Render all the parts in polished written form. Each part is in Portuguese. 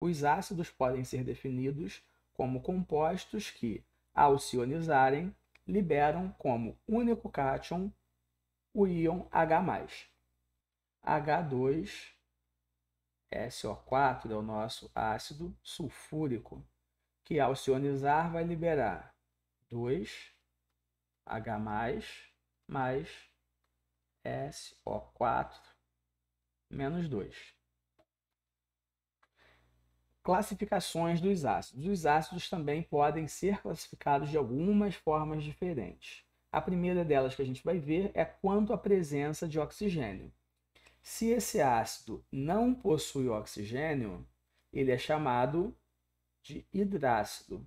Os ácidos podem ser definidos como compostos que, ao se ionizarem, liberam como único cátion o íon H+. H2SO4 é o nosso ácido sulfúrico, que ao se ionizar vai liberar 2H+, mais SO4 menos 2. Classificações dos ácidos. Os ácidos também podem ser classificados de algumas formas diferentes. A primeira delas que a gente vai ver é quanto à presença de oxigênio. Se esse ácido não possui oxigênio, ele é chamado de hidrácido.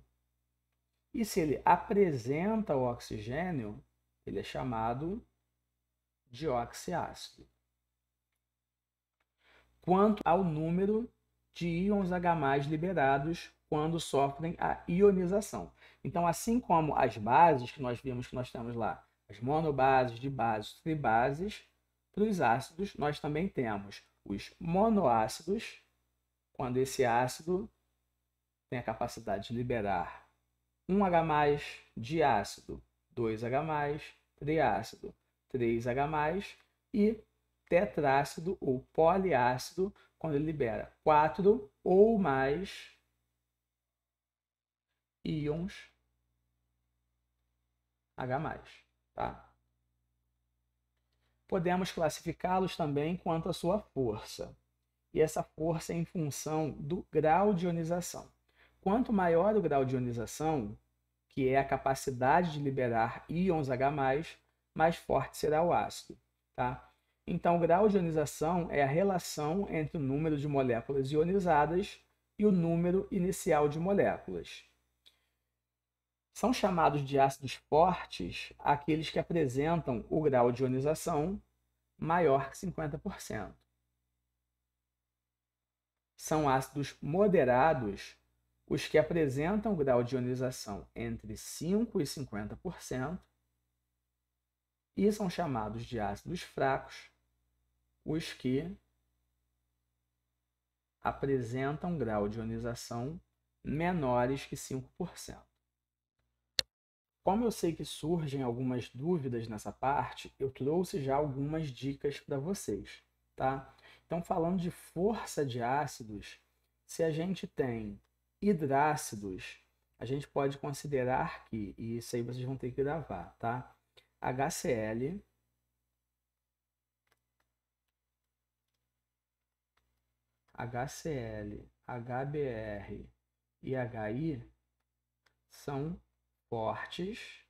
E se ele apresenta o oxigênio, ele é chamado de oxiácido. Quanto ao número de íons H+ liberados quando sofrem a ionização. Então, assim como as bases que nós vimos que nós temos lá, as monobases, dibases, tribases, para os ácidos nós também temos os monoácidos, quando esse ácido tem a capacidade de liberar 1H+, diácido, 2H+, triácido, 3H+, e tetrácido ou poliácido, quando ele libera 4 ou mais íons H+. Tá? Podemos classificá-los também quanto à sua força. E essa força é em função do grau de ionização. Quanto maior o grau de ionização, que é a capacidade de liberar íons H+, mais forte será o ácido. Tá? Então, o grau de ionização é a relação entre o número de moléculas ionizadas e o número inicial de moléculas. São chamados de ácidos fortes aqueles que apresentam o grau de ionização maior que 50%. São ácidos moderados os que apresentam o grau de ionização entre 5% e 50%. E são chamados de ácidos fracos os que apresentam grau de ionização menores que 5%. Como eu sei que surgem algumas dúvidas nessa parte, eu trouxe já algumas dicas para vocês, tá? Então, falando de força de ácidos, se a gente tem hidrácidos, a gente pode considerar que, e isso aí vocês vão ter que gravar, tá? HCl, HBr e HI são fortes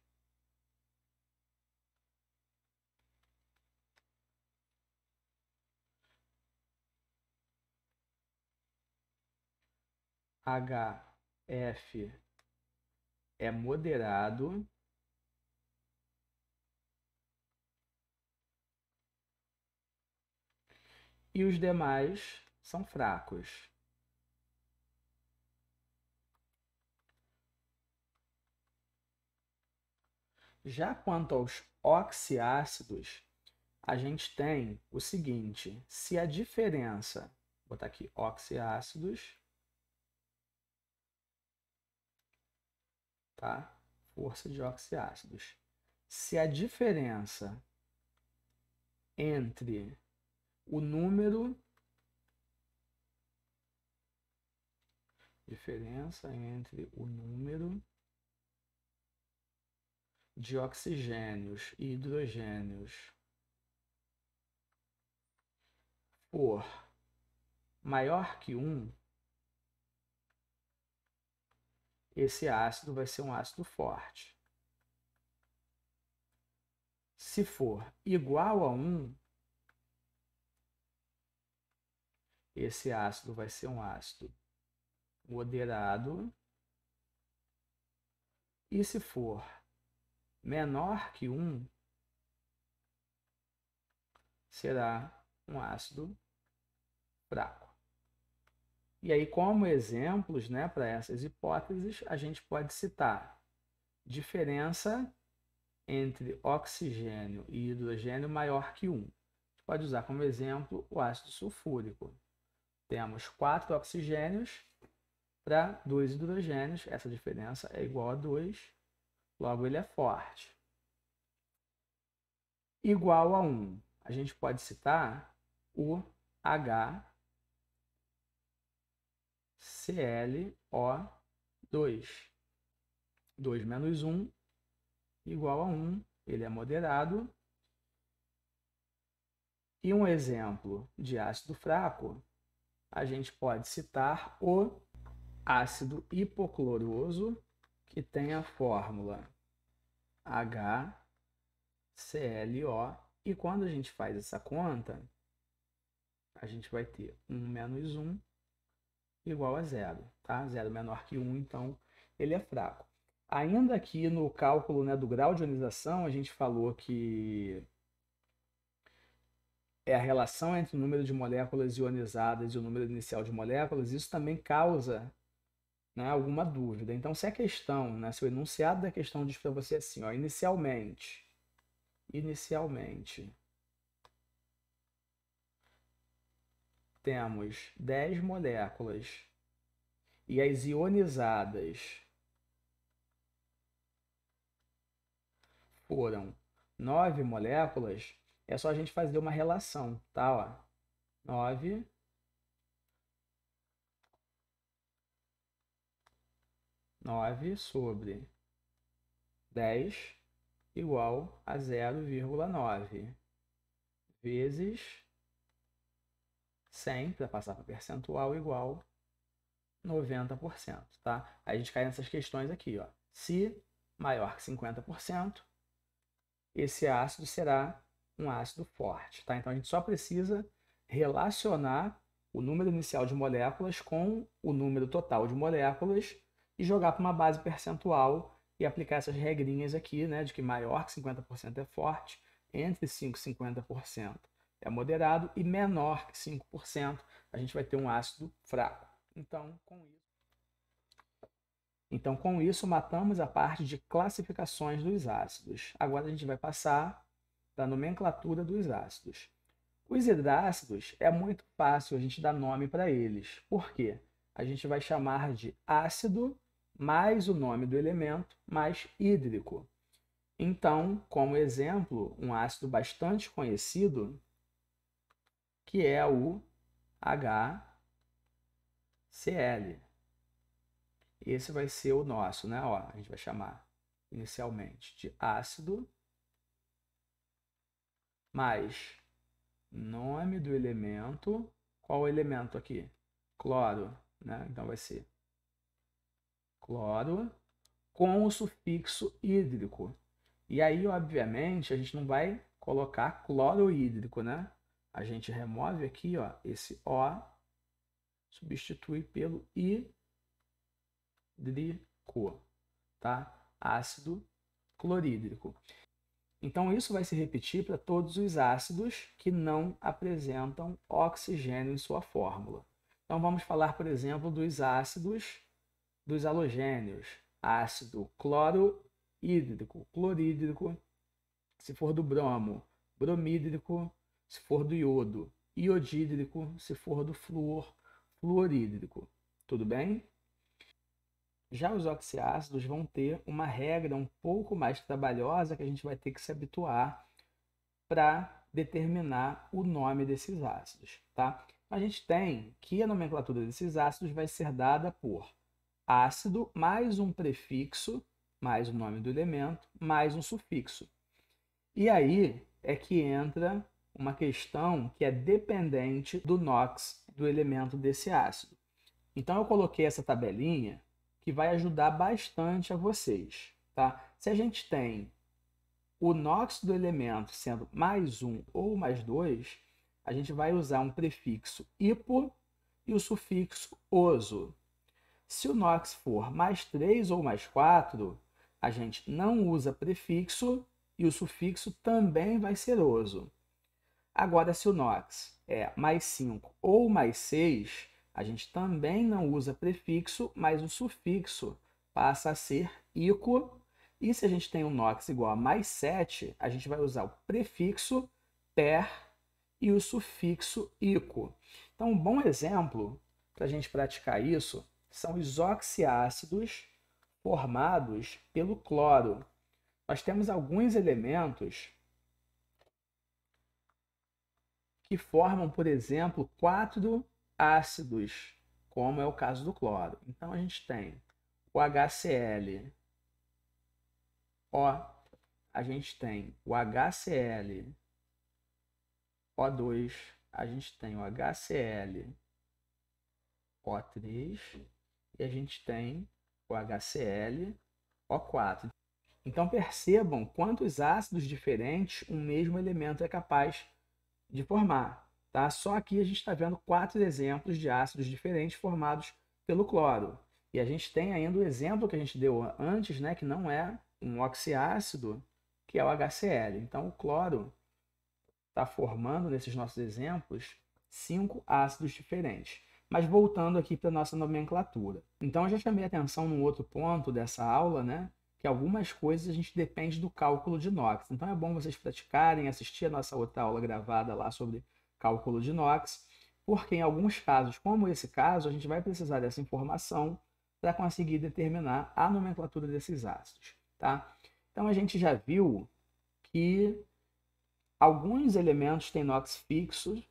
HF é moderado e os demais são fracos. Já quanto aos oxiácidos, a gente tem o seguinte: se a diferença, vou botar aqui oxiácidos, tá? Força de oxiácidos. Se a diferença entre o número de oxigênios e hidrogênios for maior que 1, esse ácido vai ser um ácido forte. Se for igual a 1, esse ácido vai ser um ácido moderado. E se for menor que 1, será um ácido fraco. E aí, como exemplos, né, para essas hipóteses, a gente pode citar diferença entre oxigênio e hidrogênio maior que 1. A gente pode usar como exemplo o ácido sulfúrico. Temos 4 oxigênios para 2 hidrogênios, essa diferença é igual a 2, logo ele é forte. Igual a 1, a gente pode citar o HClO2. 2 menos 1 igual a 1, ele é moderado. E um exemplo de ácido fraco, a gente pode citar o ácido hipocloroso, que tem a fórmula HClO. E quando a gente faz essa conta, a gente vai ter 1 menos 1 igual a 0. Tá? 0 menor que 1, então ele é fraco. Ainda aqui no cálculo, né, do grau de ionização, a gente falou que é a relação entre o número de moléculas ionizadas e o número inicial de moléculas. Isso também causa, né, alguma dúvida. Então, se a questão, né, se o enunciado da questão diz para você assim, ó, inicialmente, temos 10 moléculas e as ionizadas foram 9 moléculas, é só a gente fazer uma relação, tá? Ó, 9 sobre 10 igual a 0,9 vezes 100, para passar para percentual, igual 90%, tá? Aí a gente cai nessas questões aqui, ó. Se maior que 50%, esse ácido será um ácido forte, tá? Então a gente só precisa relacionar o número inicial de moléculas com o número total de moléculas e jogar para uma base percentual e aplicar essas regrinhas aqui, né, de que maior que 50% é forte, entre 5% e 50% é moderado e menor que 5% a gente vai ter um ácido fraco. Então, com isso, matamos a parte de classificações dos ácidos. Agora a gente vai passar para a nomenclatura dos ácidos. Os hidrácidos é muito fácil a gente dar nome para eles. Por quê? A gente vai chamar de ácido mais o nome do elemento mais hídrico. Então, como exemplo, um ácido bastante conhecido, que é o HCl. Esse vai ser o nosso, né? Ó, a gente vai chamar inicialmente de ácido mais nome do elemento. Qual o elemento aqui? Cloro, né? Então vai ser cloro com o sufixo hídrico. E aí, obviamente, a gente não vai colocar clorohídrico, né? A gente remove aqui, ó, esse O, substitui pelo hídrico, tá? Ácido clorídrico. Então, isso vai se repetir para todos os ácidos que não apresentam oxigênio em sua fórmula. Então, vamos falar, por exemplo, dos ácidos dos halogênios. Ácido clorohídrico, clorídrico. Se for do bromo, bromídrico. Se for do iodo, iodídrico. Se for do flúor, fluorídrico. Tudo bem? Já os oxiácidos vão ter uma regra um pouco mais trabalhosa que a gente vai ter que se habituar para determinar o nome desses ácidos, tá? A gente tem que a nomenclatura desses ácidos vai ser dada por ácido mais um prefixo, mais o nome do elemento, mais um sufixo. E aí é que entra uma questão que é dependente do NOx, do elemento desse ácido. Então eu coloquei essa tabelinha que vai ajudar bastante a vocês, tá? Se a gente tem o NOx do elemento sendo mais 1 ou mais 2, a gente vai usar um prefixo hipo e o sufixo oso. Se o NOx for mais 3 ou mais 4, a gente não usa prefixo e o sufixo também vai ser oso. Agora, se o NOx é mais 5 ou mais 6, a gente também não usa prefixo, mas o sufixo passa a ser ico. E se a gente tem um NOx igual a mais 7, a gente vai usar o prefixo per e o sufixo ico. Então, um bom exemplo para a gente praticar isso são os oxiácidos formados pelo cloro. Nós temos alguns elementos que formam, por exemplo, 4 ácidos, como é o caso do cloro. Então, a gente tem o HCl, a gente tem o HCl, O2, a gente tem o HCl, O3 e a gente tem o HCl, O4. Então percebam quantos ácidos diferentes um mesmo elemento é capaz de formar. Tá? Só aqui a gente está vendo 4 exemplos de ácidos diferentes formados pelo cloro. E a gente tem ainda o exemplo que a gente deu antes, né, que não é um oxiácido, que é o HCl. Então o cloro está formando, nesses nossos exemplos, 5 ácidos diferentes. Mas voltando aqui para a nossa nomenclatura. Então eu já chamei a atenção num outro ponto dessa aula, né? Que algumas coisas a gente depende do cálculo de Knox. Então é bom vocês praticarem, assistir a nossa outra aula gravada lá sobre cálculo de Knox, porque em alguns casos, como esse caso, a gente vai precisar dessa informação para conseguir determinar a nomenclatura desses ácidos, tá? Então a gente já viu que alguns elementos têm NOx fixos,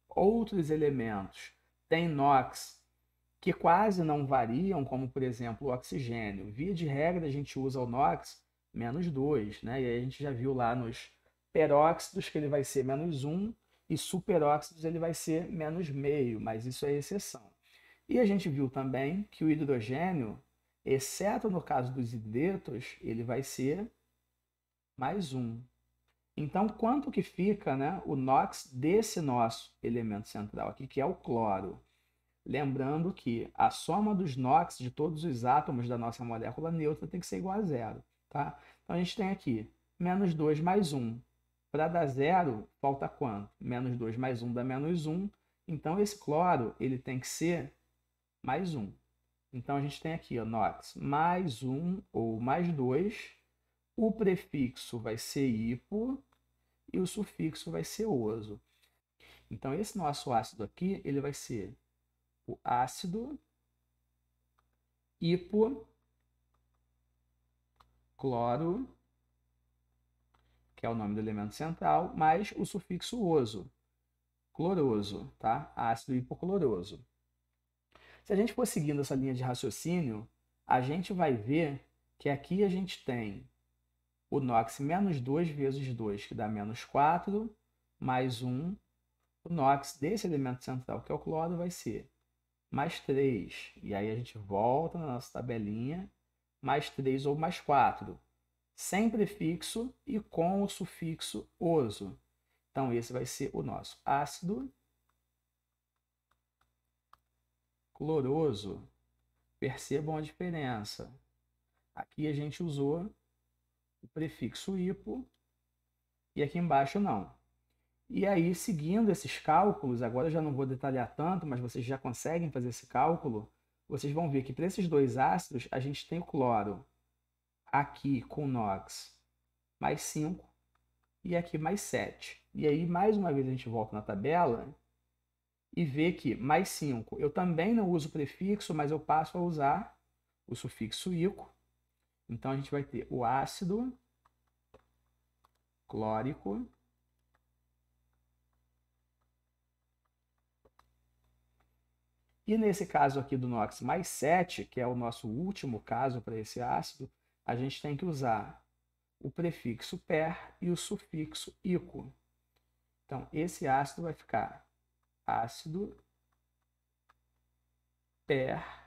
outros elementos têm NOx que quase não variam, como por exemplo o oxigênio. Via de regra, a gente usa o NOx -2, né? E aí a gente já viu lá nos peróxidos que ele vai ser -1 e superóxidos ele vai ser -0,5, mas isso é exceção. E a gente viu também que o hidrogênio, exceto no caso dos hidretos, ele vai ser +1. Então, quanto que fica, né, o NOx desse nosso elemento central aqui, que é o cloro? Lembrando que a soma dos NOx de todos os átomos da nossa molécula neutra tem que ser igual a 0. Tá? Então, a gente tem aqui -2 mais 1. Para dar 0, falta quanto? -2 mais 1 dá -1. Então, esse cloro ele tem que ser +1. Então, a gente tem aqui o NOx +1 ou +2. O prefixo vai ser hipo e o sufixo vai ser oso. Então, esse nosso ácido aqui, ele vai ser o ácido hipocloro, que é o nome do elemento central, mais o sufixo oso, cloroso, tá? Ácido hipocloroso. Se a gente for seguindo essa linha de raciocínio, a gente vai ver que aqui a gente tem o NOx -2 vezes 2, que dá -4, mais 1. O NOx desse elemento central, que é o cloro, vai ser +3. E aí a gente volta na nossa tabelinha, +3 ou +4. Sem prefixo e com o sufixo oso. Então, esse vai ser o nosso ácido cloroso. Percebam a diferença. Aqui a gente usou o prefixo hipo e aqui embaixo não. E aí, seguindo esses cálculos, agora eu já não vou detalhar tanto, mas vocês já conseguem fazer esse cálculo, vocês vão ver que para esses dois ácidos, a gente tem o cloro aqui com NOx +5 e aqui +7. E aí, mais uma vez, a gente volta na tabela e vê que +5, eu também não uso prefixo, mas eu passo a usar o sufixo ico. Então, a gente vai ter o ácido clórico e nesse caso aqui do NOx +7, que é o nosso último caso para esse ácido, a gente tem que usar o prefixo per e o sufixo ico. Então, esse ácido vai ficar ácido per-cloro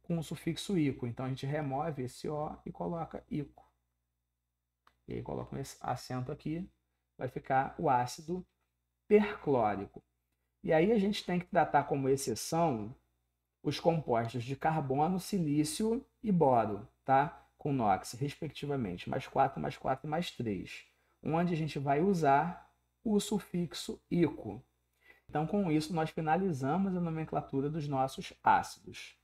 com o sufixo ico. Então, a gente remove esse O e coloca ico. E aí, coloca esse acento aqui, vai ficar o ácido perclórico. E aí, a gente tem que tratar como exceção os compostos de carbono, silício e boro, tá? Com NOx, respectivamente, +4, +4 e +3, onde a gente vai usar o sufixo ico. Então, com isso, nós finalizamos a nomenclatura dos nossos ácidos.